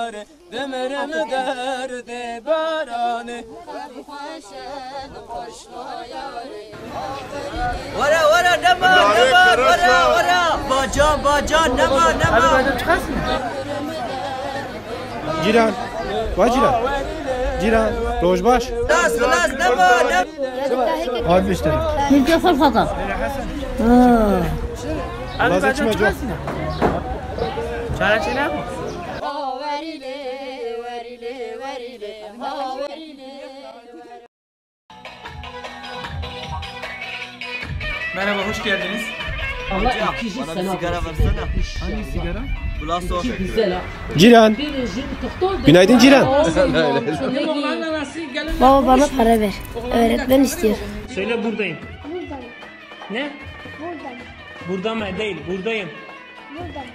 yare demerem derde barane Vara vara nema vara baca nema Abi çıkarsın mı? Ciran. Var Ciran. Ciran. Rojbaş. Las nema Abi işte. Hilde farfada. Abi bacım çıkarsın mı? Çare çene mi? Merhaba, hoş geldiniz. Bana bir sigara versene. Hangi sigara? Ulan soğuk. Ciran. Günaydın Ciran. Baba bana para ver. Öğretmen istiyor. Söyle buradayım. Buradayım. Ne? Buradayım. Burada mı? Değil, buradayım. Buradayım.